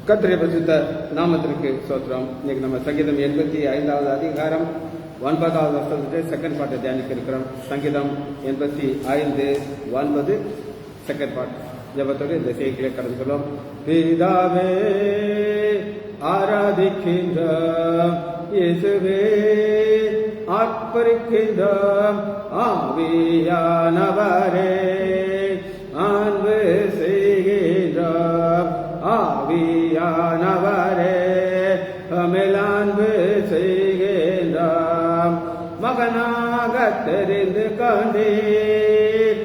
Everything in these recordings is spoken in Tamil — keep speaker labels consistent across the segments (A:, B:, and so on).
A: கர்த்தருடைய பரிசுத்த நாமத்திற்கு ஸ்தோத்திரம். இன்னைக்கு நம்ம சங்கீதம் 85வது அதிகாரம் 9வது வசனத்தை செகண்ட் பார்ட்டை தியானிக்க இருக்கிறோம். சங்கீதம் 85:9 செகண்ட் பார்ட். ஜெபத்தோடு இந்த செய்திகளை கடந்து சொல்லும். பிதாவே ஆராதிக்கின்றோம், இயேசுவே ஆர்ப்பரிக்கின்றோம், ஆவியானவரே அன்பு செய்கின்றோம், ஆவியானவரே மேல் அன்பு செய்கின்றோம். மகனாக தெரிந்து கொண்டீர்,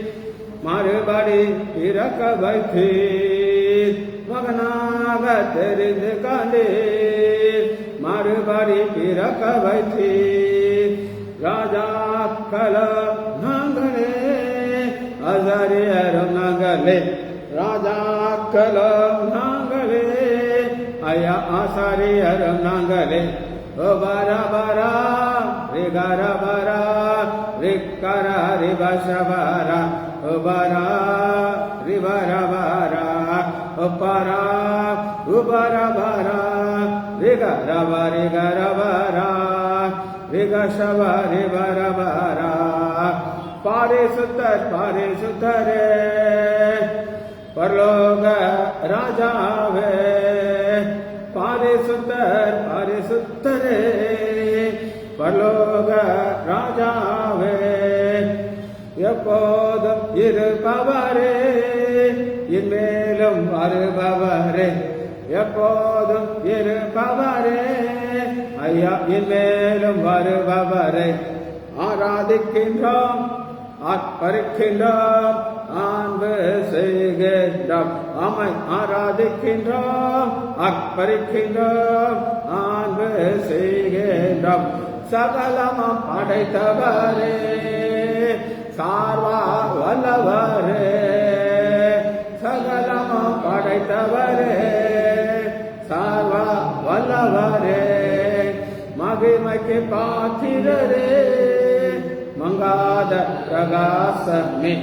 A: மறுபடி பிறக்க வைத்தீர். மகனாக தெரிந்து கொண்டீர், மறுபடி பிறக்க வைத்தீர். ராஜாக்களோ நாங்களே, ஆசாரியரும் நாங்களே. ராஜாக்களோ நாங்களே, ஐயா ஆசாரியரும் நாங்களே. ஓ பரபரா ரிகரபரா ரிக்கர ரிபசபரா, ஓ பரா ரிபரபரா, ஓ பரா உபரபரா ரிகரப ரிகரபரா ரிகசப ரிபரபரா. பாரிசுத்தர் பாரிசுத்தரே பரலோக ராஜாவே, பாரிசுத்தர் பாரிசுத்தரே பரலோக ராஜாவே, எப்போதும் இருப்பவரே இன்மேலும் வருபவரே, எப்போதும் இருப்பவரே ஐயா இன்மேலும் வருபவரே. ஆராதிக்கின்றோம், ஆர்ப்பரிக்கின்றோம், அன்பு செய்கின்றோம். ஆமை ஆராதிக்கின்றோம், ஆர்ப்பரிக்கின்றோம், அன்பு செய்கின்றோம். சகலமும் படைத்தவரே, சார்வா வல்லவரே, சகலமும் படைத்தவரே, சார்வா வல்லவரே, மகிமைக்கு பாத்திரரே, மங்காத பிரகாசமே,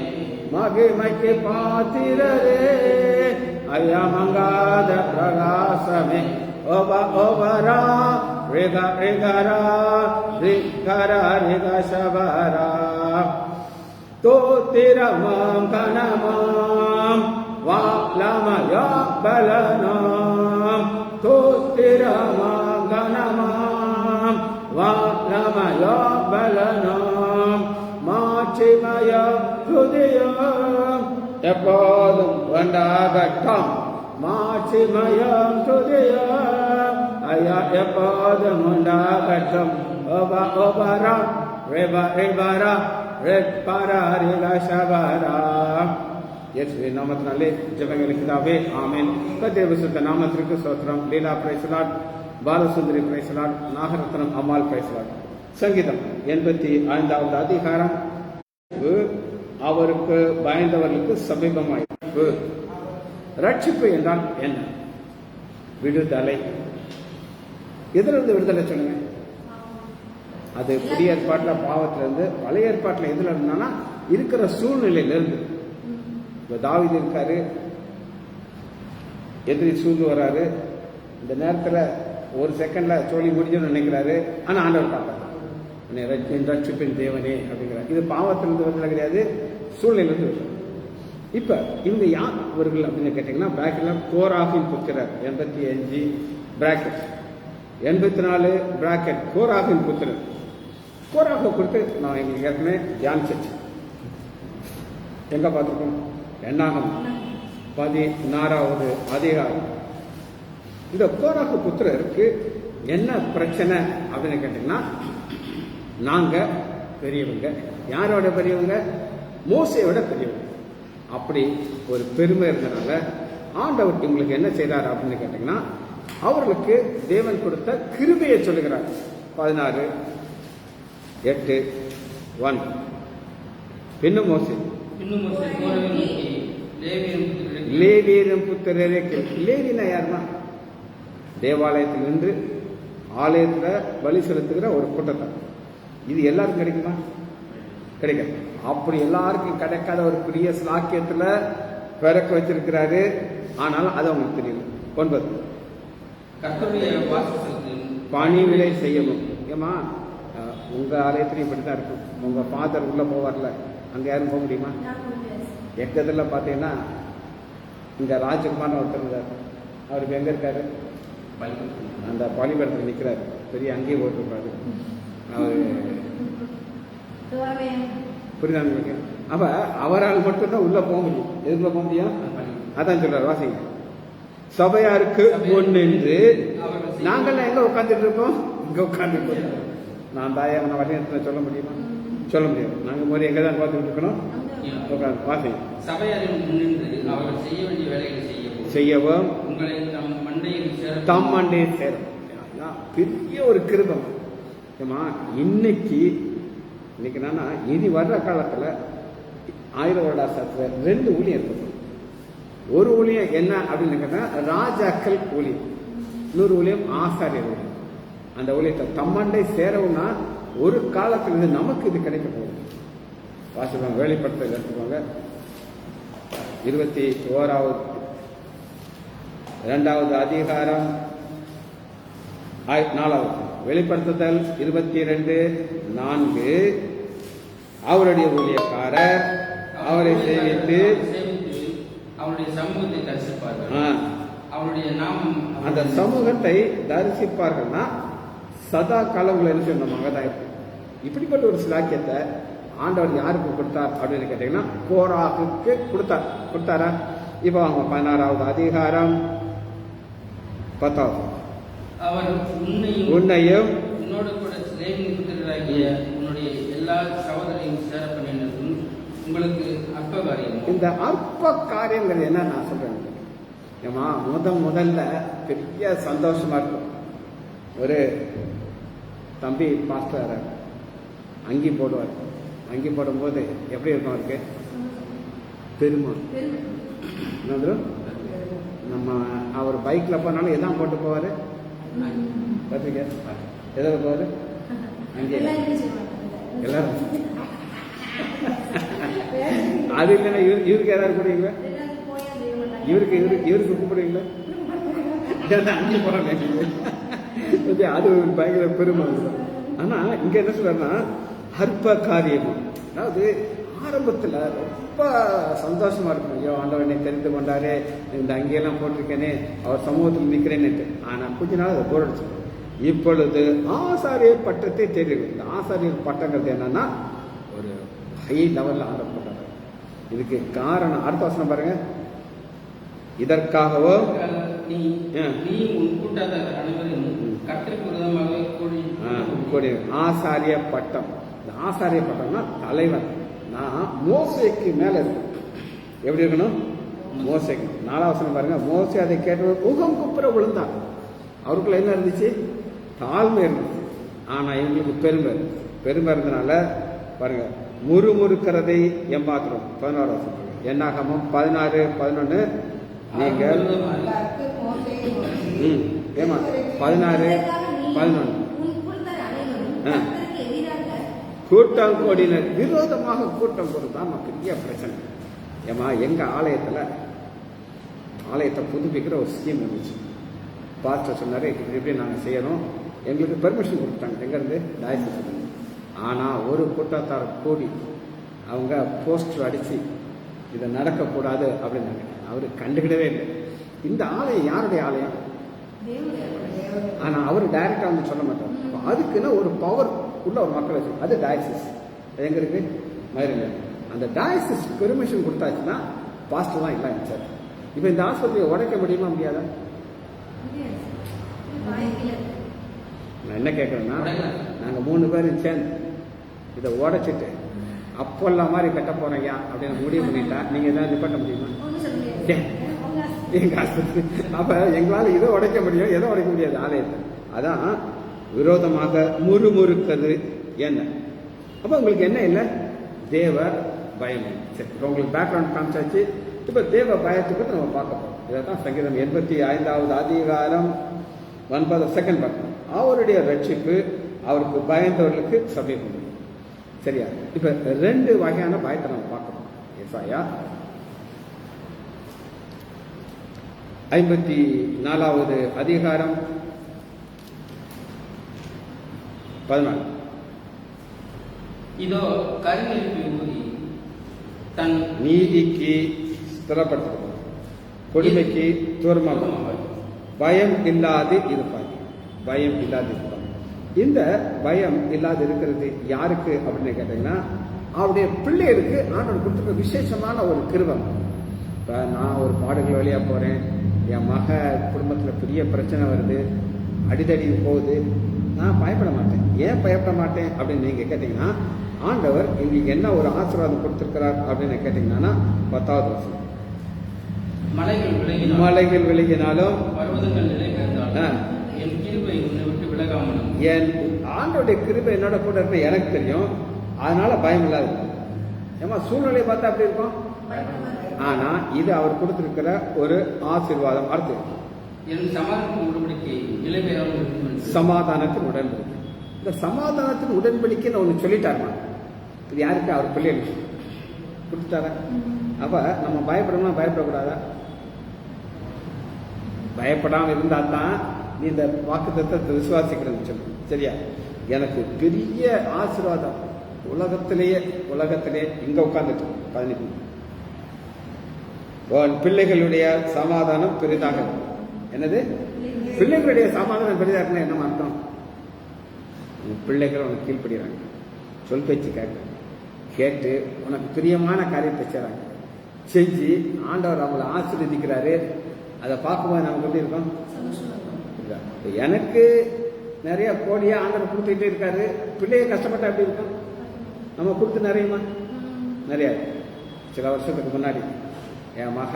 A: மகிமைக்கு பாத்திரரே ஐயா மங்காத பிரகாசமே. ஓப ஓபரா ரிக ரிகரா ரிகர ரிகசபரா, தோத்திரமாம் கணமாம் வாலமயா பலனாம், தோத்திரமாம் கணமாம் வாலமயா பலனாம், மாட்சிமய துதியம் எப்போதும் உண்டாகட்டும். மாட்சிமயம் துதியம் ஐயா எப்போதும் உண்டாகட்டும். ஓப ஓபரா ரிப ரிபரா ரிப்பரா ரிகசபரா. இயேசுவின் நாமத்தினாலே ஜெபங்களை பிதாவே, ஆமென். கர்த்தருடைய பரிசுத்த நாமத்திற்கு ஸ்தோத்திரம். Leela praise Lord, Balasundari praise Lord, Nagaratnam அம்மாள் பிரைஸ் லார்ட். சங்கீதம் 85வது அதிகாரம். அவருக்கு பயந்தவர்களுக்கு சமீபமாயிற்று. ரட்சிப்பு என்றால் என்ன? விடுதலை. எதிலிருந்து விடுதலை சொல்லுங்க? அது புதிய ஏற்பாட்டில் பாவத்திலிருந்து, பழைய ஏற்பாட்டில் எதுல இருந்தானா இருக்கிற சூழ்நிலையிலிருந்து. தாவீது இருக்காரு, எதிரி சூழ்ந்து வராரு, இந்த நேரத்தில் ஒரு செகண்ட்ல சோழி முடிஞ்சோன்னு நினைக்கிறாரு. ஆனா ஆண்டவர் பார்த்தார், ரட்சிப்பின் தேவனே அப்படிங்கிறார். இது பாவத்திலிருந்து விடுதலை கிடையாது, சூழ்நிலையிலிருந்து விடுதலை. இப்ப இவங்க யார் அவர்கள் அப்படின்னு கேட்டீங்கன்னா, பிராக்கெட்ல கோராகின் புத்திரர் 85 பிராக்கெட், 84 பிராக்கெட் கோராகின் புத்திரர். கோராக குறித்து நான் எங்களுக்கு ஏற்கனவே தியானிச்சு. எங்க பார்த்துருக்கோம்? எண்ணாகம் 16வது அதிகாரம். இந்த கோராக புத்திரருக்கு என்ன பிரச்சனை அப்படின்னு கேட்டீங்கன்னா, நாங்க பெரியவங்க. யாரோட பெரியவங்க? மோசையோட பெரியவங்க. அப்படி ஒரு பெருமை இருந்தனால ஆண்டவர் உங்களுக்கு என்ன செய்தார் அப்படின்னு கேட்டீங்கன்னா, அவர்களுக்கு தேவன் கொடுத்த கிருபையை சொல்லுகிறார். 16:8 பின்னும் மோசே லேவியரும் புத்திரரே. லேவினா யாருன்னா, தேவாலயத்தில் நின்று ஆலயத்துல பலி செலுத்துகிற ஒரு கூட்டத்தார். இது எல்லாருக்கும் கிடைக்குமா? கிடைக்காது. அப்படி எல்லாருக்கும் கிடைக்காத ஒரு பெரிய ஸ்லாக்கியத்துல பிறக்க வச்சிருக்கிறாரு. ஆனாலும் அது அவங்களுக்கு தெரியல. 9
B: கர்த்தருடைய வாசஸ்தலத்தில்
A: பணிவிடை செய்யவும். ஏமா உங்கள் ஆலயத்திலையும் இப்படி தான் இருக்கும். உங்கள் ஃபாதர் உள்ளே போவார்ல, அங்கே யாரும் போக முடியுமா? எக்கத்தில் பார்த்தீங்கன்னா இங்கே ராஜகுமார்னு ஒருத்தர் இருந்தார். அவருக்கு எங்கே இருக்காரு? அந்த பலிபடத்தில் நிற்கிறாரு. பெரிய அங்கேயே போட்டிருப்பாரு அவர். புரியுதா உங்களுக்கு? அப்போ அவரால் மட்டும்தான் உள்ளே போக முடியும். எதுக்குள்ள போக முடியும்? அதான் சொல்றாரு, வாசிங்க. சபையாருக்கு ஒன்று. நாங்கள்லாம் எங்கே உட்காந்துட்டு இருக்கோம்? இங்கே உட்காந்துருக்கோம். நான் தாயா நான் வழிநடத்தின சொல்ல முடியுமா? சொல்ல முடியாது. நாங்கள் முறை எங்கே தான் பார்த்துட்டு இருக்கணும்? உட்காந்து வாசிங்க.
B: சபையாரின் முன்னின்று அவர்கள் செய்ய வேண்டிய வேலைகளை
A: செய்யவும்
B: உங்களை
A: தம் மண்டையில் சேரும். பெரிய ஒரு கிருபம். ஏமா இன்னைக்கு என்னன்னா இனி வர்ற காலத்தில் 1000 வருடாசத்தில் 2 ஊழியம் இருக்குது. ஒரு ஊழியம் என்ன அப்படின்னு கேட்டா ராஜாக்கள் ஊழியம், இன்னொரு ஊழியம் ஆசாரியர் ஊழியம். அந்த ஊழியத்தை தம்மண்டை சேரவும்னா ஒரு காலத்தில் இருந்து நமக்கு இது கிடைக்க போகுது. வாசிப்பாங்க, வெளிப்படுத்தல் எடுத்துக்கோங்க. 21வது அதிகாரம் 4வது வெளிப்படுத்துதல் 22:4. அவருடைய ஊழியக்காரர் அவரை சேவித்து
B: அவருடைய சமூகத்தை தரிசிப்பார்கள். அவருடைய நாமம்
A: அந்த சமூகத்தை தரிசிப்பார்கள்னா சதா காலங்கள் என்ன சொன்னமாக தான் இருக்கு. இப்படிப்பட்ட ஒரு சிலாக்கியத்தை ஆண்டவர் யாருக்கு கொடுத்தார் அப்படின்னு கேட்டீங்கன்னா கோராகுக்கு கொடுத்தாரா? இப்போ அவங்க 16வது அதிகாரம் 10வது.
B: அவர்
A: உன்னையும்
B: உன்னோடு கூட புத்திரராகிய உன்னுடைய எல்லா சகோதரையும் சேர பண்ணினதும் உங்களுக்கு அற்ப காரியம். இந்த
A: அற்ப காரியங்கள் என்ன நான் சொல்றேன். ஏமா முதல்ல பெரிய சந்தோஷமா இருக்கும். ஒரு தம்பி பாஸ்டர் அங்கி போடுவார். அங்கி போடும்போது எப்படி இருக்கும் அவருக்கு? பெருமை. நம்ம அவர் பைக்ல போனாலும் எதான் போட்டு போவாரு? பார்த்துக்க எதாவது போவாரு அங்கே எல்லாரும். அது இல்லைன்னா இவருக்கு ஏதாவது கூப்பிடுவீங்களா? இவருக்கு கூப்பிடுவீங்களா? அங்கே போறாங்க. அது ஒரு பயங்கர பெருமை. ஆனா இங்க என்ன சொல்றேன்னா அற்ப காரியம். அதாவது ஆரம்பத்துல ரொம்ப சந்தோஷமா இருக்கும். ஐயோ ஆண்டவர் என்னை தெரிந்து கொண்டாரே, இந்த அங்கேயெல்லாம் போட்டிருக்கேனே, அவர் சமூகத்தில் நிற்கிறேன்னு. ஆனா கொஞ்ச நாள் அதை போர் அடிச்சு. இப்பொழுது ஆசாரியர் பட்டத்தை தெரியும். இந்த ஆசாரியர் பட்டங்கிறது என்னன்னா ஒரு ஹை லெவல்ல ஆண்டவர் பட்டாங்க. இதுக்கு காரணம் அடுத்த வசனம் பாருங்க. இதற்காகவோ ஆசாரிய பட்டம். இந்த ஆசாரிய பட்டம்னா தலைவன். நான் மோசேக்கு மேல இருக்கு. எப்படி இருக்கணும்? மோசேக்கு 4வது வசனம் பாருங்க. மோசே அதை கேட்டு முகம் குப்புற விழுந்தான். அவருக்குள்ள என்ன இருந்துச்சு? தாழ்மை இருந்துச்சு. ஆனா இவங்களுக்கு பெருமை இருந்தனால பாருங்க முறுமுறுக்கிறதை எம்பாக்கிறோம். 11வது வசனம் என்னாகமும் 16:11. நீங்கள் ஏமா 16:11 கூட்டம் கூடினர். விரோதமாக கூட்டம் கூடுதான் பெரிய பிரச்சனை. ஏமா எங்க ஆலயத்தை புதுப்பிக்கிற ஒரு ஸ்கீம் இருந்துச்சு. பாஸ்டர் சொன்னாரு இப்படி நாங்கள் செய்யணும். எங்களுக்கு பெர்மிஷன் கொடுத்தாங்க. எங்கேருந்து? டயசிஸ். ஆனால் ஒரு கூட்டத்தார் கூடி அவங்க போஸ்டர் அடித்து இதை நடக்கக்கூடாது அப்படின்னாங்க. அவரு கண்டுக்கிடவே இல்லை. இந்த ஆலயம் யாருடைய ஆலயம்? ஆனால் அவர் டைரக்டா வந்து சொல்ல மாட்டார். அதுக்குன்னு ஒரு பவர் உள்ள ஒரு மக்கள் வச்சு, அது டயசிஸ். எங்க இருக்கு? மதுரையில். அந்த டயசிஸ் பெர்மிஷன் கொடுத்தாச்சுன்னா பாஸ்டர் தான் இல்லை சார். இப்போ இந்த ஆஸ்பத்திரியை உடைக்க முடியுமா? முடியாதா? நான் என்ன கேட்குறேன்னா, நாங்கள் 3 பேரும் சேர்ந்து இதை உடைச்சிட்டு அப்போல்லாம் மாதிரி கட்ட போறோம் ஐயா அப்படின்னு முடிவு பண்ணிட்டா நீங்க ஏதாவது நிப்பாட்ட முடியுமா? எங்க ஆஸ்பத்திரி அப்ப எங்களால இதை உடைக்க முடியும், எதை உடைக்க முடியாது? ஆலயத்தை. அதான் விரோதமாக முறுமுறுக்கிறது என்ன. அப்ப உங்களுக்கு என்ன இல்லை? தேவ பயம். சரி, உங்களுக்கு பேக்ரவுண்ட் காமிச்சாச்சு. இப்ப தேவ பயத்துக்கு நம்ம பார்க்க போறோம். இதான் சங்கீதம் 85வது அதிகாரம் 9 செகண்ட் பார்க்கணும். அவருடைய ரட்சிப்பு அவருக்கு பயந்தவர்களுக்கு சமீபம். சரியா? இப்ப 2 வகையான பயத்தை நம்ம பார்க்கணும். ஏசாயா 54வது அதிகாரம் 14.
B: இதோ கருநெருப்பை ஊதி தன்
A: நீதிக்கு ஸ்திரப்படுத்துவார், கொடுமைக்கு தூரமாக பயம் இல்லாது இருப்பார். பயம் இல்லாது இருப்பார். இந்த பயம் இல்லாது இருக்கிறது யாருக்கு அப்படின்னு கேட்டீங்கன்னா, அவருடைய பிள்ளைகளுக்கு ஆண்டவர் கொடுத்துருக்க விசேஷமான ஒரு கிருபம். இப்போ நான் ஒரு பாடுகள் வழியாக போகிறேன், என் மக குடும்பத்தில் பெரிய பிரச்சனை வருது, அடிதடி போகுது, நான் பயப்பட மாட்டேன். ஏன் பயப்பட மாட்டேன் அப்படின்னு நீங்கள் கேட்டிங்கன்னா, ஆண்டவர் எங்களுக்கு என்ன ஒரு ஆசீர்வாதம் கொடுத்துருக்கிறார் அப்படின்னு கேட்டிங்கன்னா 10வது வருஷம். மலைகள் விலகினாலும்
B: பர்வதங்கள் நிலை பெயர்ந்தாலும் என் கிருபை உன்னை விட்டு விலகாமலும்.
A: என் ஆண்டோடைய கிருபை என்னோட கூட இருக்கு எனக்கு தெரியும், அதனால பயம் இல்லாது. ஏமா சூழ்நிலையை பார்த்தா அப்படி இருக்கும், ஆனா இது அவர் கொடுத்திருக்கிற ஒரு ஆசீர்வாதம். அடுத்து
B: என் சமாதானத்தின் உடன்படிக்கை நிலை பெயராமல் இருக்கும்.
A: சமாதானத்தின் உடன்படிக்கை. இந்த சமாதானத்தின் உடன்படிக்கை ஒன்று சொல்லிட்டாருமா, இது யாருக்கு? அவர் பிள்ளைகளுக்கு கொடுத்துட்டார. அப்ப நம்ம பயப்படணும்னா பயப்படக்கூடாதா? பயப்படாம இருந்தா தான் நீ இந்த வாக்குத்தத்தத்தை விசுவாசிக்கிறேன்னு சொல்லு. சரியா? எனக்கு பெரிய ஆசீர்வாதம் உலகத்திலேயே இங்க உட்கார்ந்துட்டு 15 உன் பிள்ளைகளுடைய சமாதானம் பெரிதாக இருக்கும். என்னது? பிள்ளைகளுடைய சமாதானம் பெரிதாக இருக்குன்னா என்ன அர்த்தம்? உன் பிள்ளைகள் உனக்கு கீழ்ப்படுகிறாங்க, சொல் பேச்சு கேட்டு உனக்கு பிரியமான காரியத்தை செய்றாங்க, செஞ்சு ஆண்டவர் அவங்களை ஆசீர்வதிக்கிறாரு. அதை பார்க்கும்போது நமக்கு எப்படி இருக்கும்? எனக்கு நிறைய கோடியா ஆண்டவர் கொடுத்துட்டே இருக்காரு, பிள்ளைய கஷ்டப்பட்டா எப்படி இருக்கும்? நம்ம கொடுத்து நிறையுமா? நிறைய. சில வருஷத்துக்கு முன்னாடி என் மக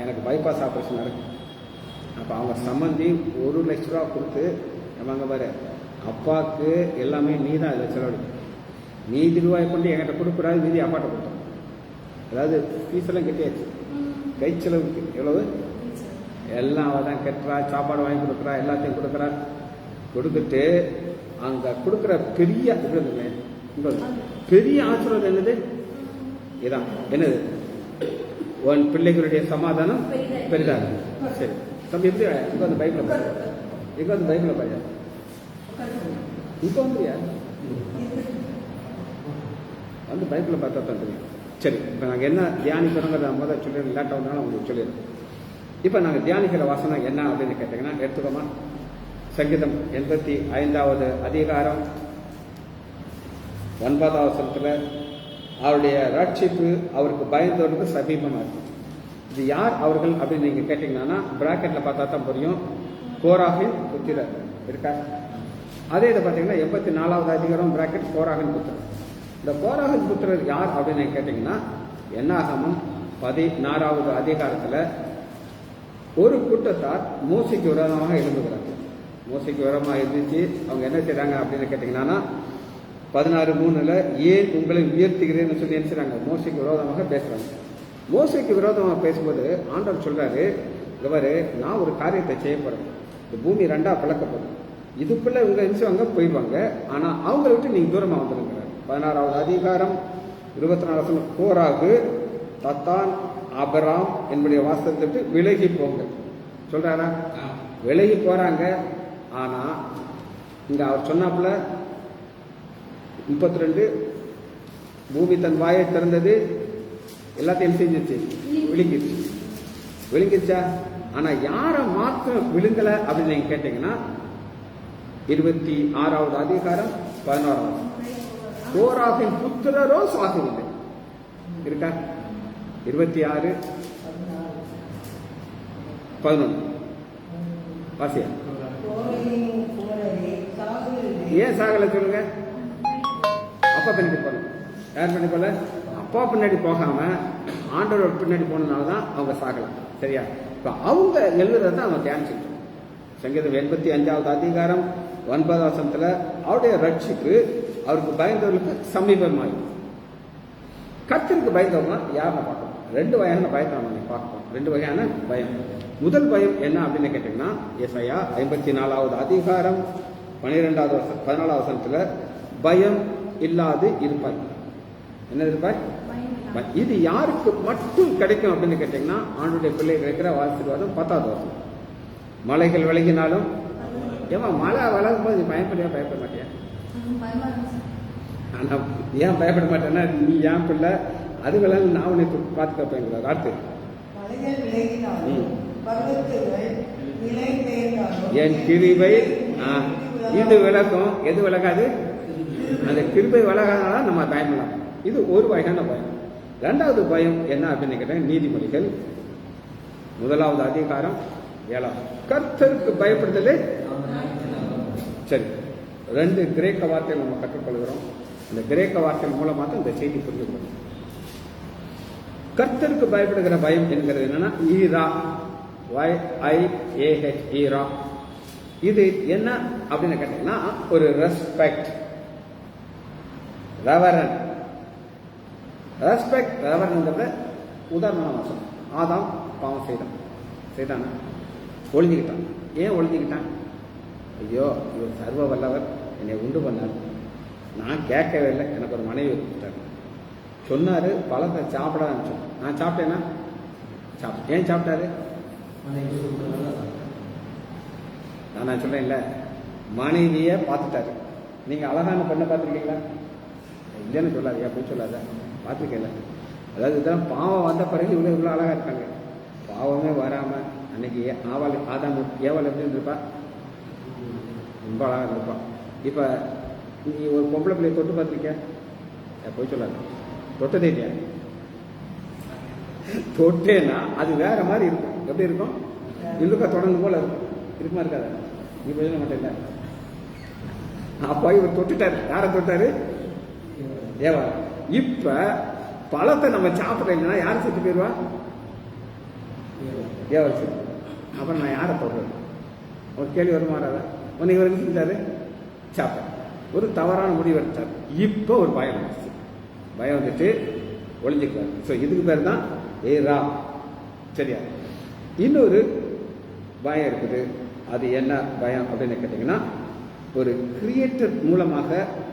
A: எனக்கு பைபாஸ் ஆப்ரேஷன் நடக்கும். அப்போ அவங்க சம்மந்தி 1 லட்ச ரூபா கொடுத்து, நம்ம பாரு அப்பாவுக்கு எல்லாமே நீ தான் இதில் செலவழிக்கும், மீதி ரூபாய் கொண்டு என்கிட்ட கொடுக்கூடாது, மீதி அப்பாட்ட கொடுத்தோம். அதாவது ஃபீஸெல்லாம் கட்டியாச்சு, கை செலவுக்கு எவ்வளவு எல்லாம் அவள் தான் கட்டுறா, சாப்பாடு வாங்கி கொடுக்குறா, எல்லாத்தையும் கொடுக்குறா. கொடுத்துட்டு அங்கே கொடுக்குற பெரிய பெரிய ஆசீர்வாதம் என்னது? இதான் என்னது? உன் பிள்ளைகளுடைய சமாதானம் பெரிதாக. சரி தம்பி, எப்படி இங்கே வந்து பைக்கில் பாரு, இங்கே வந்து பைக்கில் பாரு, இப்போ வந்துயா வந்து பைக்கில் பார்த்தா தான் தெரியும். சரி, இப்போ நாங்கள் என்ன தியானிக்கிறோங்கிறத முதல்ல சொல்லி லேட்டாக வந்தாலும் உங்களுக்கு சொல்லிடுறோம். இப்போ நாங்கள் தியானிக்கிற வாசனம் என்ன அப்படின்னு கேட்டிங்கன்னா, எடுத்துக்கோமா, சங்கீதம் 85வது அதிகாரம் 9வது வசனத்தில் அவருடைய ரட்சிப்பு அவருக்கு பயந்தவருக்கு சமீபமாக இருக்கும். இது யார் அவர்கள் அப்படின்னு நீங்கள் கேட்டிங்கன்னா, பிராக்கெட்டில் பார்த்தா தான் புரியும். கோராகின் புத்திரர் இருக்கா? அதே இதை பார்த்தீங்கன்னா 84வது அதிகாரம் பிராக்கெட் கோராகின் புத்திரர். இந்த கோராகின் புத்திரர் யார் அப்படின்னு கேட்டிங்கன்னா, என்னாகமம் 16வது அதிகாரத்தில் ஒரு கூட்டத்தார் மோசைக்கு விரோதமாக எழுந்துகிறாங்க. மோசைக்கு விரோதமாக இருந்துச்சு. அவங்க என்ன செய்றாங்க அப்படின்னு கேட்டிங்கன்னா, 16:3 ஏன் உங்களை உயர்த்துகிறேன்னு சொல்லி என்ன செய்றாங்க? மோசைக்கு விரோதமாக பேசுறாங்க. மோசைக்கு விரோதமாக பேசும்போது ஆண்டவர் சொல்றாரு, இவரு நான் ஒரு காரியத்தை செய்ய போறேன், இந்த பூமி 2ஆ பிளக்கப்படும், இதுக்குள்ள இவங்க அங்க போயிடுவாங்க, ஆனா அவங்களை விட்டு நீங்க தூரமா வந்துருங்கிறார். 16வது அதிகாரம் 24 வசனம், கோராகு தத்தான் ஆபிராம் என்னுடைய வாசத்தை விட்டு விலகி போங்க சொல்றாரா? விலகி போறாங்க. ஆனா இங்க அவர் சொன்னாப்புல 32 பூமி தன் வாயை திறந்தது, எல்லாத்தையும் செஞ்சிருச்சு, விழுங்கிருச்சா? ஆனா யார மாத்திரம் விழுங்கல அப்படின்னு நீங்க கேட்டீங்கன்னா, 26வது அதிகாரம் 11வது, கோராகின் புத்திரரோ சுவாசமில்லை இருக்கா? 26:11 வாசியா? ஏன் சாகல சொல்லுங்க? அப்பா பின்னாடி போல. யார் பின்னாடி போல? அப்பா பின்னாடி போகாம ஆண்டவரோட பின்னாடி போனதுனாலதான் அவங்க சாகலாம். சரியா? இப்ப அவங்க எழுதுறத அவங்க தியானிச்சுட்டு, சங்கீதம் 85வது அதிகாரம் 9வது வசனத்துல அவருடைய ரட்சிப்பு அவருக்கு பயந்தவர்களுக்கு சமீபமாகும். கர்த்தருக்கு பயந்தவங்க யாரை பார்க்கணும்? 2 வகையான பயத்தை நம்ம பார்க்கணும். 2 வகையான பயம். முதல் பயம் என்ன அப்படின்னு கேட்டீங்கன்னா, ஏசாயா 54வது அதிகாரம் 14வது வசனத்துல பயம் இல்லாது இருப்பாய். என்ன இருப்பாய்? இது யாருக்கு யாருக்கு மட்டும் கிடைக்கும் அப்படின்னு கேட்டீங்கன்னா ஆண்டுடைய பிள்ளை கிடைக்கிற ஆசீர்வாதம் 10வது வருஷம். மலைகள் விலகினாலும் ஏமா மழை விலகும் போது நீ பயப்பட மாட்டியா? ஆனா ஏன் பயப்பட மாட்டேன்னா நீ ஏன் பிள்ளை அது விலங்கு நான் உன்னை பார்த்து கேட்பேங்கிறார். அடுத்து என் கிருபை இது விலகும். எது விலகாது? அந்த கிருபை விலகாதனால நம்ம பயப்படலாம். இது ஒரு வகையான பயம். 2வது பயம் என்ன அப்படின்னு கேட்டேன், நீதிமொழிகள் 1வது அதிகாரம் 7வது. கர்த்தருக்கு பயப்படுதலே. சரி, 2 கிரேக்க வார்த்தைகள் நம்ம கற்றுக்கொள்கிறோம். இந்த கிரேக்க வார்த்தைகள் மூலமாக தான் இந்த செய்தி புரிஞ்சுக்கணும். கர்த்தருக்கு பயப்படுகிற பயம் என்கிறது என்னன்னா ஈரா, YIAH, ஈரா. இது என்ன அப்படின்னு கேட்டீங்கன்னா ஒரு ரெஸ்பெக்ட், ரெவரன். ரெவரன்ங்கிறத உதாரணமாக சொல்லணும். ஆதாம் பாவம் செய்தான், ஒளிஞ்சுக்கிட்டான். ஏன் ஒளிஞ்சுக்கிட்டான்? ஐயோ இவர் சர்வ வல்லவர், என்னை உண்டு பண்ணார், நான் கேட்கவே இல்லை, எனக்கு ஒரு மனைவி கொடுத்தாரு, சொன்னார் பழத்தை சாப்பிடான்னு சொன்னேன், நான் சாப்பிட்டேன்னா ஏன் சாப்பிட்டாரு? நான் சொல்றேன் இல்லை, மனைவியை பார்த்துட்டாரு. நீங்க அழகான பெண்ணை பார்த்துருக்கீங்களா? இல்லைன்னு சொல்லாது, அப்படின்னு சொல்லாத, பார்த்துருக்கல. அதாவது இதெல்லாம் பாவம் வந்த பிறகு இவ்வளோ அழகா இருக்காங்க. பாவமே வராம அன்னைக்கு ஆதாம் ஏவாள் எப்படி இருந்திருப்பா? ரொம்ப அழகா இருந்திருப்பா. இப்ப நீ ஒரு பொம்பளை பிள்ளைய தொட்டு பார்த்துருக்கியா? போய் சொல்லாது, தொட்டதே இல்லையா? தொட்டேன்னா அது வேற மாதிரி இருக்கும். எப்படி இருக்கும்? இழுக்க தொடர்ந்து போல இருக்குமா இருக்காத? நீ போய் சொல்ல மாட்டேன். அப்பா இவர் தொட்டுட்டாரு. யாரை தொட்டாரு? ஏவா. இப்ப பழத்தை நம்ம சாப்பிடலைன்னா யார் செத்து போயிடுவா? ஏவா செத்து. அப்புறம் நான் யாரை தொடுறது? ஒரு கேள்வி வருமாறாத? உன்னை இவர் என்ன செஞ்சாரு? சாப்பிட ஒரு தவறான முடிவு எடுத்தார். இப்ப ஒரு பயம் வந்துச்சு. பயம் வந்துட்டு ஒளிஞ்சுக்கிறார். ஸோ இதுக்கு பேர் தான் ஏரா. சரியா? இன்னொரு பயம் இருக்குது. அது என்ன பயம் அப்படின்னு கேட்டீங்கன்னா ஒரு கிரியேட்டர் மூலமாக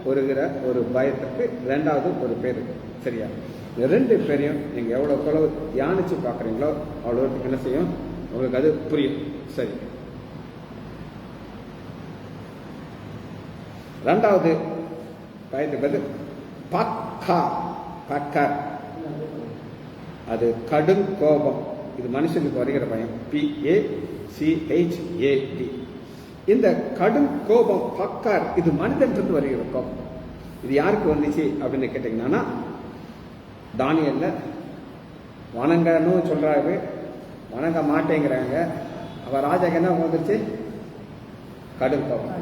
A: வருகிற ஒரு பயத்துக்கு 2வது ஒரு பேர். சரியா? இந்த 2 பேரையும் நீங்க எவ்வளவு தியானிச்சு பாக்குறீங்களோ அவ்வளவு என்ன செய்யும், உங்களுக்கு அது புரியும். சரி, 2வது பயத்துக்கு பேரு பக்கா. அது கடும் கோபம். இது மனுஷனுக்கு வருகிற பயம். PACHAD. இந்த கடும் கோபம் பக்கார், இது மனிதன் வருகிற கோபம். இது யாருக்கு வந்துச்சு அப்படின்னு கேட்டீங்கன்னா தானியல்ல வணங்கன்னு சொல்றாரு, வணங்க மாட்டேங்கிறாங்க. அவ ராஜாக்கு என்ன வந்துருச்சு? கடும் கோபம்.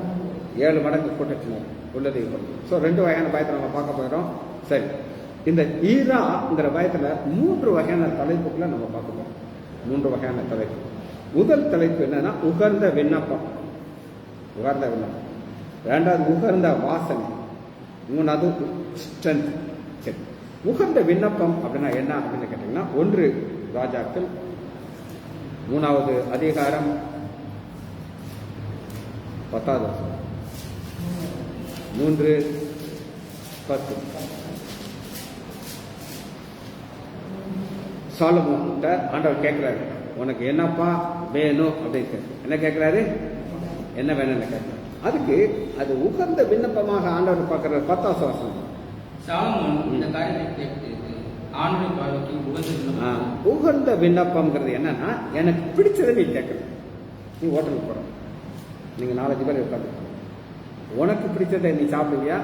A: 7 மடங்கு கூட்டத்தினர் உள்ளதை. ஸோ 2 வகையான பயத்தை நம்ம பார்க்க போகிறோம். சரி, இந்த ஈராங்கிற பயத்துல 3 வகையான தலைப்புகளை நம்ம பார்க்கணும். 3 வகையான தலைப்பு. முதல் தலைப்பு என்னன்னா உகர்ந்த விண்ணப்பம். 2வது உகர்ந்த வாசனை. 3வது ஸ்ட்ரென்த். சரி, உகர்ந்த விண்ணப்பம் அப்படின்னா என்ன அப்படின்னு கேட்டீங்கன்னா 1 ராஜாக்கள் 3வது அதிகாரம் 10வது 3:10. சாலமோன்கிட்ட ஆண்டவர் கேட்கிறாரு, உனக்கு என்னப்பா வேணும் அப்படின்னு. என்ன கேட்கிறாரு? என்ன வேணும்னு கேட்கிறாரு. அதுக்கு அது உகந்த விண்ணப்பமாக ஆண்டவர் பார்க்கிற 10வது வசனம். உகந்த விண்ணப்பம்ங்கிறது என்னன்னா எனக்கு பிடிச்சதை நீ கேட்கணும். நீ ஹோட்டலுக்கு போற, நீங்க 4-5 பேர் உட்காந்து உனக்கு பிடிச்சதை நீ சாப்பிடுவியா?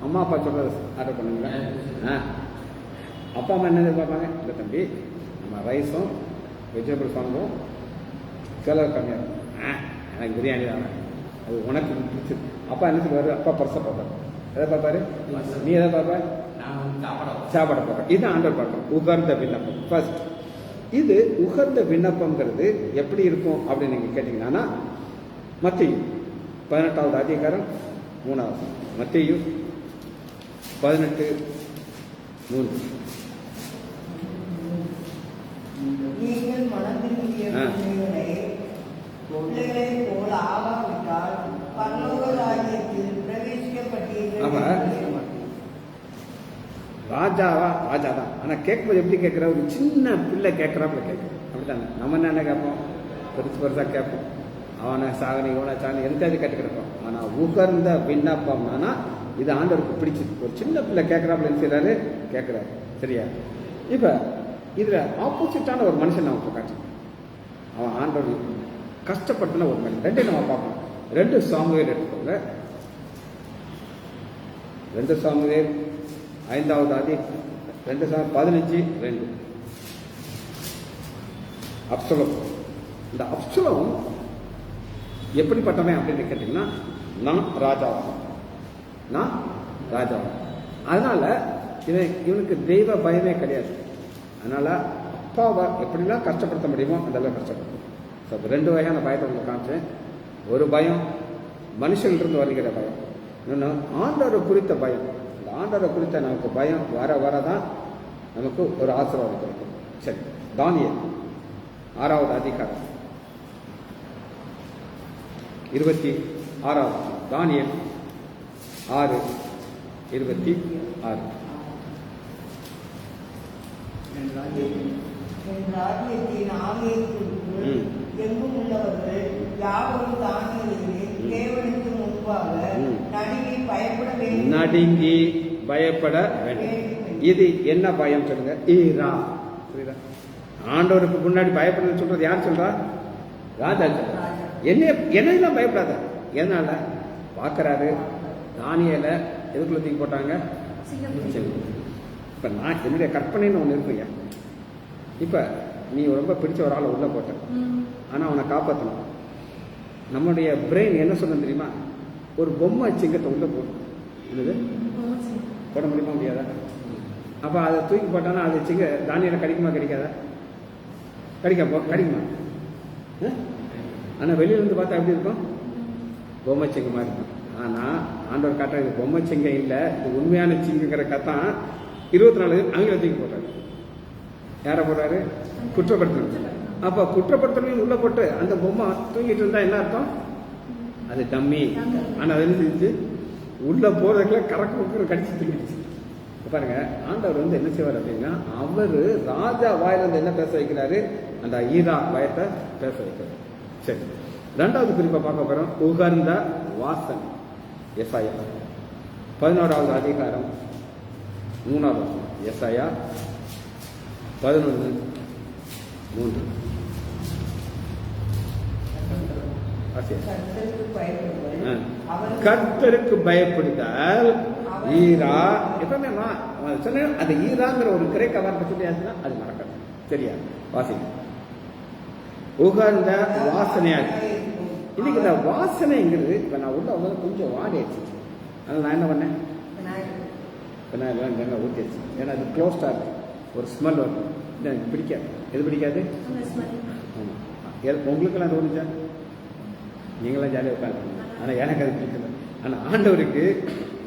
A: அம்மா அப்பா சொல்றத ஆர்டர் பண்ணுவீங்களா? அப்பா அம்மா என்ன எதிர்பார்ப்பாங்க? இல்லை தம்பி, நம்ம ரைஸும் வெஜிடபிள்ஸ் வாங்குவோம், செலவு கம்மியாக இருக்கும், எனக்கு பிரியாணி தான், அது உனக்கு பிடிச்சது. அப்பா என்ன சொல்லுவாரு? அப்பா பர்ஸை பார்ப்பாரு. எதை பார்ப்பாரு? நீ எதை பார்ப்ப? சாப்பாடை பார்ப்ப. இதுதான் ஆண்டவர் பார்க்கணும். உகர்ந்த விண்ணப்பம் ஃபர்ஸ்ட். இது உகர்ந்த விண்ணப்பங்கிறது எப்படி இருக்கும் அப்படின்னு நீங்க கேட்டீங்கன்னா மத்தேயு 18வது அதிகாரம் 3வது. மத்தேயு 18:3.
C: நீங்கள் மனதிற்குரிய பிள்ளைகளைப் போல ஆகாவிட்டால் பரலோக ராஜ்யத்தில் பிரவேசிக்கப்பட்டீர்கள்.
A: ராஜாவா ராஜா தான். ஆனால் கேட்கும்போது எப்படி கேட்குற, ஒரு சின்ன பிள்ளை கேட்குறாப்புல கேட்குறேன். அப்படித்தானே நம்ம என்ன கேட்போம், பெருசாக கேட்போம். அவனை சாகனி இவனை சாகனி எதுக்காவது கேட்டுக்கிறப்போம். ஆனால் உகர்ந்த விண்ணப்பம்னா இது ஆண்டவருக்கு பிடிச்சது. ஒரு சின்ன பிள்ளை கேட்குறாப்புல என்ன செய்யறாரு, கேட்குறாரு. சரியா? இப்போ இதில் ஆப்போசிட்டான ஒரு மனுஷன் நம்ம காட்டு. அவன் ஆண்டவர் கஷ்டப்பட்டுன ஒரு மனுஷன். ரெண்டையும் நம்ம பார்ப்போம். 2 சாமுவேல் எடுத்துக்கோங்க. 2 சாமுவேல் 5வது அதிகாரம் 2 சாமுவேல் 15:2. அப்சலோம். இந்த அப்சலோம் எப்படிப்பட்டவன் அப்படின்னு கேட்டீங்கன்னா, நான் ராஜாவாகும். அதனால இவனுக்கு தெய்வ பயமே கிடையாது. அதனால அப்பாவை எப்படிலாம் கஷ்டப்படுத்த முடியுமோ அதெல்லாம் கஷ்டப்படுத்தும். ஸோ 2 வகையான பயத்தை உங்களுக்கு காமிச்சேன். ஒரு பயம் மனுஷன்லிருந்து வருகிற பயம், இன்னொன்று ஆண்டவரை குறித்த பயம். இந்த ஆண்டவரை குறித்த நமக்கு பயம் வரதான் நமக்கு ஒரு ஆசீர்வாதம் கிடைக்கும். சரி, தானியேல் 6வது அதிகாரம் 26. தானியேல் 6:26.
C: என் ராஜ்யத்தின் ஆலயத்திற்குள் எங்கும் உள்ளவர்கள் யாவரும் தானியேலுக்கு தேவனுக்கு முன்பாக
A: நடுங்கி பயப்பட வேண்டும். இது என்ன பயம் சொல்லுங்க? ஈரா. புரியுதா? ஆண்டவருக்கு முன்னாடி பயப்படுறது சொல்றது யார் சொல்றா? ராஜா சொல்றா. என்னெல்லாம் பயப்படாத. எதனால பார்க்கறாரு, தானியேலை எதுக்குள்ள தூக்கி போட்டாங்க? இப்ப நான் என்னுடைய கற்பனைன்னு ஒண்ணு இருக்குங்க. இப்ப நீ ரொம்ப பிடிச்ச ஒரு ஆளை உள்ள போட்ட, ஆனா அவனை காப்பாற்றணும். நம்முடைய பிரெயின் என்ன சொல்ல தெரியுமா? ஒரு பொம்மை சிங்கத்தை உள்ள போடும். என்னது போட முடியுமா? முடியாதா? அப்ப அதை தூக்கி போட்டானா அது சிங்க தானியலை கடிக்குமா கிடைக்காதா? கடிக்குமா? ஆனா வெளியில இருந்து பார்த்தா எப்படி இருக்கும்? பொம்மை சிங்கமா இருக்கும். ஆனா ஆண்டவர் காட்டுற இது பொம்மை சிங்கம் இல்லை, இது உண்மையான சிங்கங்கிற கத்தான் 24 அங்கே தூக்கி போட்டாரு. யாரை போடுறாரு? குற்றப்படுத்தணும். அப்ப குற்றப்படுத்தணும் உள்ள போட்டு அந்த பொம்மை தூங்கிட்டு இருந்தா என்ன அர்த்தம்? அது டம்மி. ஆனா அது என்ன செஞ்சு உள்ள போறதுக்குள்ள கறக்கு கடிச்சு தூக்கிடுச்சு. பாருங்க, ஆண்டவர் என்ன செய்வார் அப்படின்னா, அவரு ராஜா வாயிலிருந்து என்ன பேச வைக்கிறாரு? அந்த ஈரா பயத்தை பேச வைக்கிறார். சரி, 2வது குறிப்பை பார்க்க போறோம். உகர்ந்த வாசனை. எசாயா 11வது அதிகாரம் 3வது. எசாயா 11:3. கர்த்தருக்கு பயப்படுதல் ஈரா. எப்பவுமே சொன்ன அந்த ஈராங்கிற ஒரு கிரேக்க வார்த்தை சொல்லியாச்சுன்னா அது மறக்காது. சரியா? வாசிங்க. உகர்ந்த வாசனையா. இன்னைக்கு இந்த வாசனைங்கிறது இப்ப நான் உள்ள வந்து கொஞ்சம் வாடி ஆயிடுச்சு. அதனால நான் என்ன பண்ணேன்? நல்லா ஊற்றியாச்சு. ஏன்னா அது க்ளோஸ்டா இருக்கு, ஒரு ஸ்மெல் வரும். எனக்கு பிடிக்காது. எது பிடிக்காது? ஆமாம், உங்களுக்கெல்லாம் தோணுச்சா? நீங்களாம் ஜாலியாக உட்காந்து. ஆனால் எனக்கு அது பிடிக்கல. ஆனால் ஆண்டவருக்கு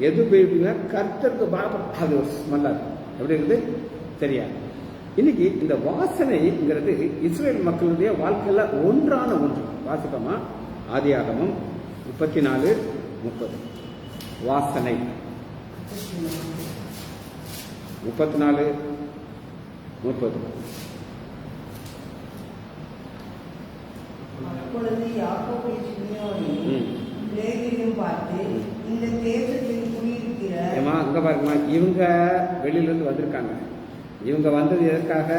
A: எது போயிருக்குங்க? கர்த்தருக்கு பாபம். அது ஒரு ஸ்மெல்லாக இருக்கும். எப்படி இருக்குது? சரியா? இன்னைக்கு இந்த வாசனைங்கிறது இஸ்ரேல் மக்களுடைய வாழ்க்கையில ஒன்றான ஒன்று. வாசிப்போமா? ஆதியாகமம் 34:30. வாசனை 34:30.
C: அப்பொழுது யாக்கோபு சிமியோனையும் லேவியையும் பார்த்து, இந்த தேசத்தில் குடியிருக்கிற
A: அங்க பாருங்கம்மா, இவங்க வெளியிலிருந்து வந்திருக்காங்க. இவங்க வந்தது எதற்காக?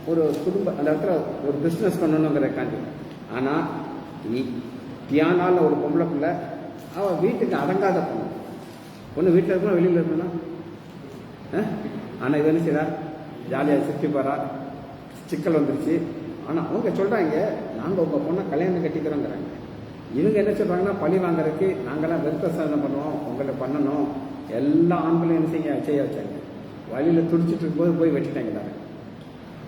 A: ஒரு குடும்ப அந்த இடத்துல ஒரு பிஸ்னஸ் பண்ணணுங்கிறக்காண்டி. ஆனா தியானால ஒரு பொம்பளை பிள்ளை, அவன் வீட்டுக்கு அடங்காத பொண்ணு வீட்டில் இருக்கணும், வெளியில் இருக்கணும். ஆனால் இது என்ன செய்யறா? ஜாலியாக சுற்றி போறா. சிக்கல் வந்துருச்சு. ஆனால் அவங்க சொல்றாங்க, நாங்கள் உங்கள் பொண்ணை கல்யாணம் கட்டிக்கிறோங்கிறாங்க. இவங்க என்ன சொல்றாங்கன்னா, பழி வாங்குறதுக்கு நாங்களாம் விருத்த சாதனை பண்ணுவோம், உங்களை பண்ணணும். எல்லா ஆண்களையும் என்ன செய்ய வச்சாங்க. வழியில் துடிச்சிட்டு இருக்கும்போது போய் வெட்டிட்டாங்க.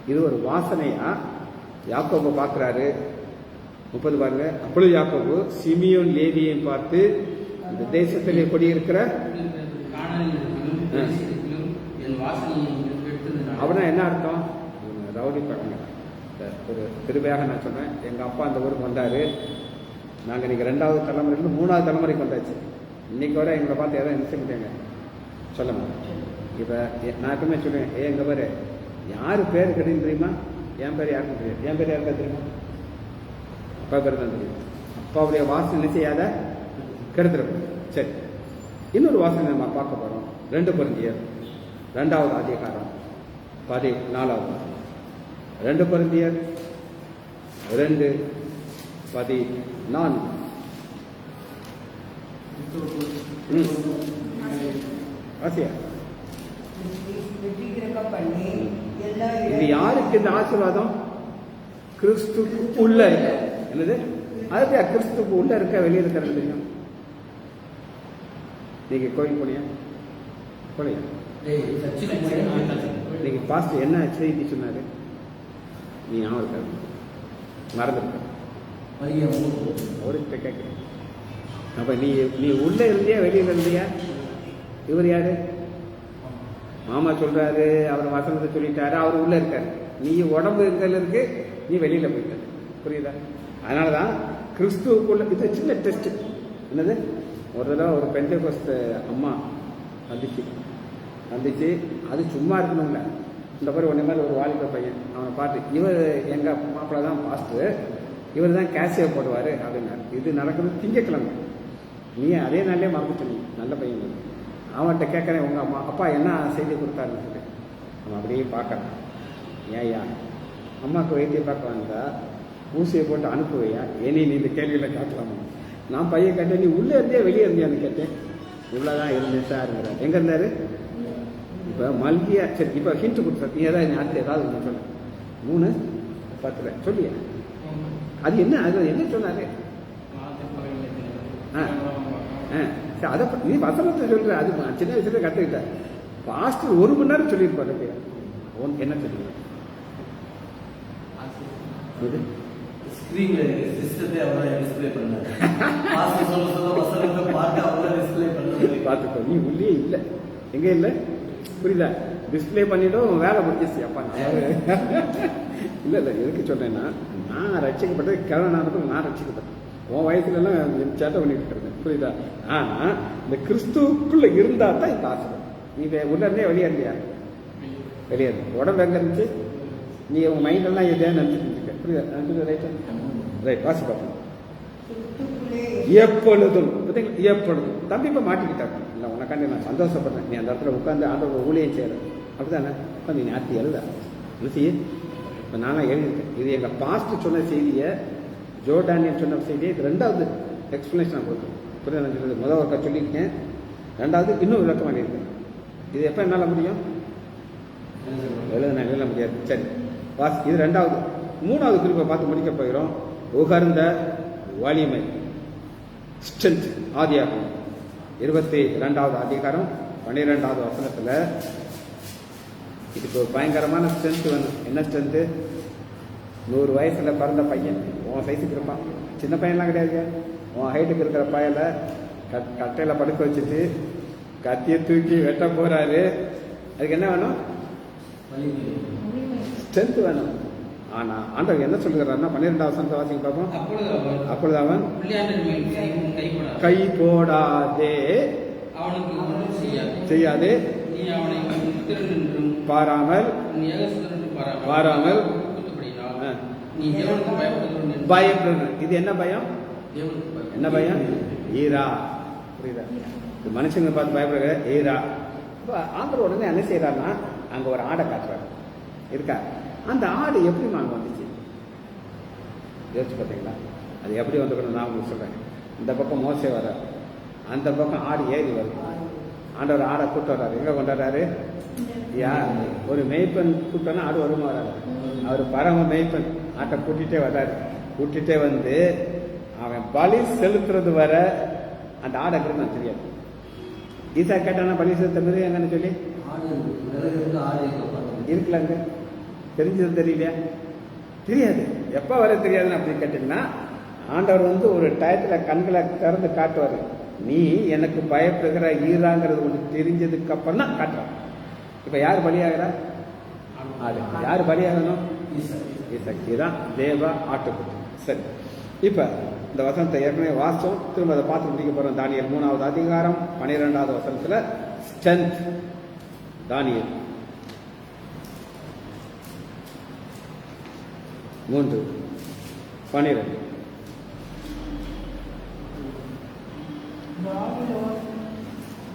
A: இது ஒரு வாசனையா? யாக்கோபு பார்க்கிறாரு. 30 பாருங்க. அப்பொழுது யாக்கோபு சிமியோன் லேவியையும் பார்த்து, இந்த தேசத்திலே குடியிருக்கிற அப்படின்னா என்ன அர்த்தம்? ரவுடி பழங்க. ஒரு திருவையாக நான் சொன்னேன், எங்க அப்பா அந்த ஊருக்கு வந்தாரு. நாங்க இன்னைக்கு 2வது தலைமுறையிலிருந்து 3வது தலைமுறைக்கு வந்தாச்சு. இன்னைக்கு வர எங்களை பார்த்து எதாவது என்ன செய்ய முடியாங்க? சொல்ல மாட்டேன். இப்போ நான் எப்பவுமே சொல்லுவேன், எங்க பேர் யார் பேர் கிடையாது தெரியுமா? என் பேர் யாருக்கும் தெரியாது. என் பேர் யாருக்கா தெரியுமா? அப்பா பேர் தான் தெரியும். அப்பாவுடைய வாசனை என்ன செய்யாத கெடுத்துருக்கும். சரி, இன்னொரு வாசனை நம்ம பார்க்க போகிறோம். 2 கொரிந்தியர் 2வது அதிகாரம் 14வது. 2 கொரிந்தியர் 2:14. ஆசியா,
C: வெற்றிக்கிறக்க பண்ணி எல்லா
A: இது யாருக்கு இந்த ஆசீர்வாதம்? கிறிஸ்துக்கு உள்ள இருக்க. என்னது? அதுக்கு கிறிஸ்துக்கு உள்ள இருக்க, வெளியே இருக்கிறது தெரியும். நீங்க கோயில் போனியா? போனியா? நீங்க பாஸ்ட் என்ன செய்தி சொன்னாரு? நீ ஞாபகம் இருக்காது, மறந்துருக்க. அவர்கிட்ட கேட்கிறேன். அப்ப நீ நீ உள்ள இருந்தியா வெளியில இருந்தியா? இவர் யாரு? மாமா சொல்றாரு, அவர் வசனத்தை சொல்லிட்டாரு, அவர் உள்ள இருக்காரு. நீ உடம்பு இருக்கிறதுல இருக்கு, நீ வெளியில போயிட்ட. புரியுதா? அதனாலதான் கிறிஸ்துவுக்குள்ள இது சின்ன டெஸ்ட். என்னது? ஒரு தடவை ஒரு பெந்தேகோஸ்து அம்மா வந்துச்சு. அது சும்மா இருக்கணும்ல. இந்த மாதிரி ஒன்றே மாதிரி ஒரு வாலிப பையன் அவனை பார்த்து, இவர் எங்க மாப்பிள்ள தான் பாஸ்டர், இவர் தான் கேஷியை போடுவார் அப்படின்னாரு. இது நடக்கிறது திங்கக்கிழமை. நீ அதே நாள்லேயே மறந்துட்டு நீ நல்ல பையன். அவன்கிட்ட கேட்குறேன், உங்கள் அப்பா என்ன செய்தி கொடுத்தாருன்னு சொல்லி. அவன் அப்படியே பார்க்குறான். ஏயா அம்மாவுக்கு வைத்தியம் பார்க்க வந்தா ஊசியை போட்டு அனுப்புவையா? நீ இந்த கேள்வியில் கேட்கலாமா? நான் பையன் கேட்டேன், நீ உள்ளே இருந்தியா வெளியே இருந்தியான்னு கேட்டேன். உள்ளதான் இருந்தேன் சார்ங்கிறார். எங்கே இருந்தார்? இப்போ மல்கியா. சரி, இப்போ ஹிண்ட் கொடுத்தாரு. நீ ஏதாவது அடுத்து ஏதாவது ஒன்று சொன்ன 3:10 சொல்லியா? அது என்ன? அது என்ன சொன்னாரு? சரி, அதை நீ வசனத்தை சொல்ற. அது சின்ன வயசுல கற்றுக்கிட்ட. பாஸ்டர் 1 மணி நேரம் சொல்லியிருப்பாரு. என்ன சொல்லுங்க? பார்த்துக்கோ, நீ உள்ளே இல்லை. எங்க இல்லை? புரியுதா? டிஸ்பிளே பண்ணிட்டும் வேலை முடிஞ்சிச்சு. அப்பா இல்லை எதுக்கு சொன்னேன்னா, நான் ரட்சிக்கப்பட்டது கிழவனானதும் நான் ரட்சிக்கப்பட்டேன். உன் வயசுலலாம் சேட்டை பண்ணிட்டு இருக்கிறேன். புரியுதா? ஆனா இந்த கிறிஸ்துவுக்குள்ள இருந்தா தான் இந்த ஆசை. நீ உள்ள இருந்தே வெளியே இருந்தியா? வெளியே இருந்து உடம்பு எங்க இருந்துச்சு? நீ உன் மைண்டெல்லாம் எதையா நினைச்சிட்டு இருக்க. புரியுதா? ரைட், வாசி பார்ப்போம். எப்பொழுதும் எப்பொழுதும் தம்பி இப்ப மாட்டிக்கிட்டாங்க. இல்லை உனக்காண்டி நான் சந்தோஷப்படுறேன். நீ அந்த இடத்துல உட்காந்து ஆண்டோட ஊழியம் செய்யறேன். அப்படிதானே? உட்காந்து நீ ஆர்த்தி எழுத செய்ய. இப்போ நானும் எழுதியிருக்கேன். இது எங்கள் பாஸ்ட் சொன்ன செய்தியை, ஜோ டேனியல் சொன்ன செய்தியை 2வது எக்ஸ்பிளனேஷன் நான் கொடுத்தேன். புரியுது? நான் சொல்றது முதல் ஒருக்கா சொல்லியிருக்கேன். 2வது இன்னும் விளக்கம் பண்ணியிருக்கேன். இது எப்போ என்னால் முடியும்? எழுத முடியாது. சரி, வாசி. இது 2வது. 3வது குறிப்பை பார்த்து முடிக்க போகிறோம். உகர்ந்த வலிமை, ஸ்ட்ரென்த். ஆதியாகமம் 22வது அதிகாரம் 12வது வசனத்துல இதுக்கு ஒரு பயங்கரமான ஸ்ட்ரென்த் வேணும். என்ன ஸ்ட்ரென்த்து? 100 வயசுல பிறந்த பையன், உன் சைஸுக்கு இருப்பான். சின்ன பையன்லாம் கிடையாது. உன் ஹைட்டுக்கு இருக்கிற பையனை கட்டையில படுக்க வச்சுட்டு கத்தியை தூக்கி வெட்ட போறாரு. அதுக்கு என்ன வேணும்? ஸ்ட்ரென்த் வேணும். ஆனா ஆண்டவர் என்ன சொல்லுகிறாருன்னா, 12வது வசனத்தை வாசிக்க பார்ப்போம். அப்பொழுது அவன் கை போடாதே, அவனுக்கு செய்யாதே, பாராமல் பயப்படணும். இது என்ன பயம்? என்ன பயம்? ஈரா. புரியுதா? இது மனுஷங்க பார்த்து பயப்படுற ஈரா. ஆண்டவர் உடனே என்ன செய்யறாருன்னா, அங்க ஒரு ஆடை காட்டுறாரு. இருக்கா? அந்த ஆடு எப்படி அங்கே வந்துச்சு? யோசிச்சு பார்த்தீங்களா? அது எப்படி வந்துக்கணும்? நான் உங்களுக்கு சொல்றேன். இந்த பக்கம் மோசே வர, அந்த பக்கம் ஆடு ஏறி வருது. ஆண்டவர் ஆடை கூட்டு வர்றாரு. எங்க கொண்டாடுறாரு? ஒரு மெய்ப்பெண் கூட்டம்னா ஆடு வருமா வராது? அவர் பரம மெய்ப்பெண் ஆட்டை கூட்டிகிட்டே வர்றாரு. கூட்டிகிட்டே வந்து அவன் பலி செலுத்துறது வர அந்த ஆடை நான் தெரியாது. ஈசா கேட்டானா பலி செலுத்த மாதிரி எங்கன்னு சொல்லி இருக்கலாங்க. தெரிஞ்சது தெரியலையா? தெரியாது. எப்போ வர தெரியாதுன்னு அப்படின்னு கேட்டீங்கன்னா, ஆண்டவர் வந்து ஒரு டயத்தில் கண்களை திறந்து காட்டுவார். நீ எனக்கு பயப்படுகிற ஈராங்கிறது ஒன்று தெரிஞ்சதுக்கு அப்புறம் தான் காட்டுறான். இப்போ யார் பலியாகிறா? ஆடு. யார் பலியாகணும்? ஈசக்தி தான் தேவ ஆட்டுக்குட்டி. சரி, இப்போ இந்த வசனத்தை ஏற்கனவே வாசம் திரும்ப அதை பார்த்து முடிக்க போகிறோம். தானியேல் 3வது அதிகாரம் 12வது வசனத்தில் ஸ்ட்ரென்த். தானியேல் 3:12.
C: பாபிலோன்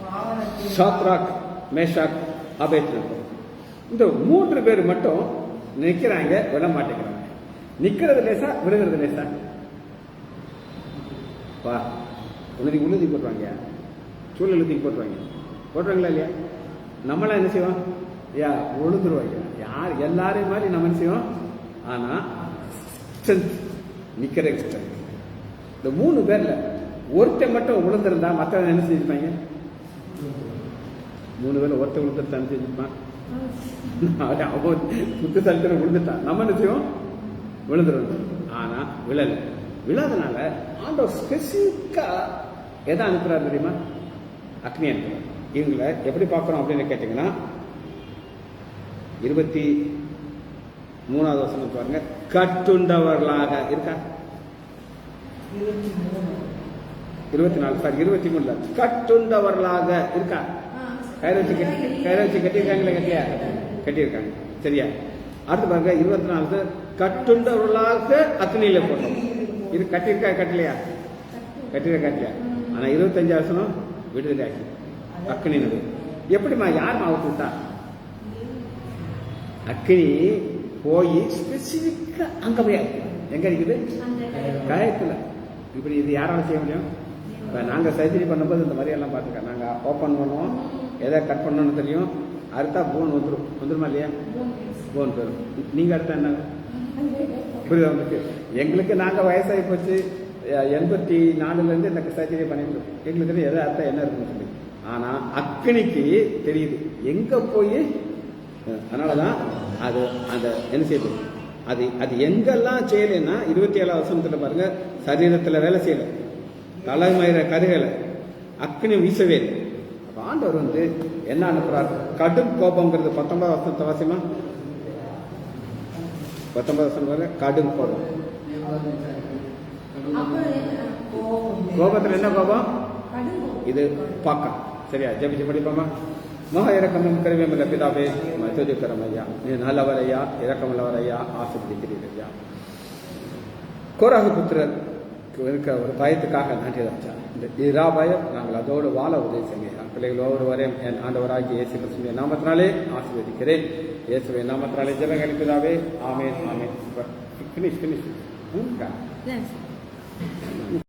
C: வாகனத்தில்
A: சாத்ராக், மேஷாக், அபேத்நேகோ. இந்த 3 பேர் மட்டும் நிக்கிறாங்க, விட மாட்டேங்கிறாங்க. நிக்கிறது லேசா, விடுகிறது லேசா. வா, உழுதி போட்டுருவாங்க, சூழல் தூக்கி போட்டுருவாங்களா இல்லையா? நம்மளாம் என்ன செய்வோம்? உழுதுருவாங்க. யார் எல்லாரையும் மாதிரி நம்ம என்ன செய்வோம்? ஆனா நிக்கிற இந்த 3 பேர்ல ஒருத்தன் மட்டும் உளுந்திருந்தா மற்றவன் என்ன செஞ்சிருப்பாங்க? 3 பேர்ல ஒருத்தன் உளுந்துருத்தான் செஞ்சிருப்பான். அவன் புத்திசாலித்தனம் விழுந்துட்டான். நம்ம என்ன செய்வோம்? விழுந்துருவோம். ஆனா விழாதனால ஆண்டவர் ஸ்பெசிஃபிக்கா எதை அனுப்புறாரு தெரியுமா? அக்னி அனுப்புறாரு. இவங்களை எப்படி பார்க்கறோம் அப்படின்னு கேட்டீங்கன்னா 23வது வசனம் பாருங்க. கட்டுண்டவர்களாக இருக்கா? 23 கட்டுண்டவர்களாக இருக்கா? கயிறு வச்சு கட்டியிருக்காங்களே, கட்டியிருக்காங்க. சரியா? அடுத்து பாருங்க 24 கட்டுண்டவர்களாக அக்னியில போட்டோம். இது கட்டியிருக்கா கட்டலையா? கட்டலையா? ஆனா 25 வசனம் விடுதலை ஆக்கி அக்னி நடு. எப்படிமா யாருமா அவுத்து விட்டா? அக்னி போய் ஸ்பெசிபிக்கா அங்க போய் எங்க இருக்குது? காயத்துல. இப்படி இது யாரால செய்ய முடியும்? இப்போ நாங்கள் சர்ஜரி பண்ணும்போது இந்த மாதிரி எல்லாம் பார்த்துருக்கோம். நாங்கள் ஓப்பன் பண்ணுவோம், எதை கட் பண்ணணும்னு தெரியும். அடுத்தா போன் வந்துருமா இல்லையா? போன் போயிடும். நீங்கள் அடுத்தா என்ன புரியுது உங்களுக்கு? எங்களுக்கு நாங்கள் வயசாகி போச்சு, 84லேருந்து எனக்கு சர்ஜரி பண்ணிட்டு இருக்கோம். எங்களுக்கு எதை அர்த்தம் என்ன இருக்குன்னு சொல்லி. ஆனால் அக்னிக்கு தெரியுது எங்கே போய். அதனாலதான் அது அந்த என்ன செய்யுது, அது எங்கெல்லாம் செய்யலைன்னா 27வது வசனத்துல பாருங்க. சரீரத்துல வேலை செய்யல, தலைமயிர கருகலை, அக்னி வீசவே இல்லை. அப்ப ஆண்டவர் என்ன அனுப்புறாரு? கடும் கோபம்ங்கிறது 19வது வசனத்தை வாசிமா. 19வது வசனம் பாருங்க. கடும் கோபம். கோபத்துல என்ன கோபம்? இது பார்க்க. சரியா? ஜெபிச்சு படிப்போமா? மகா இரக்கமும் கருவியமில்ல பிதாவே, துதிக்கிறோம் ஐயா. நீ நல்லவரையா, இரக்கமுள்ளவரையா, ஆசீர்வதிக்கிறீரையா. கோராகு புத்திரர் இருக்க ஒரு பயத்துக்காக நன்றி ராஜா. இந்த இராபயம் நாங்கள் அதோடு வாழ உதவி செய்ய பிள்ளைகளோடு வரையும் என் ஆண்டவராகிய இயேசு கிறிஸ்துவின் நாமத்தினாலே ஆசீர்வதிக்கிறேன். இயேசுவின் நாமத்தினாலே ஜெபங்கள் பிதாவே. ஆமென், ஆமென். ஃபினிஷ்.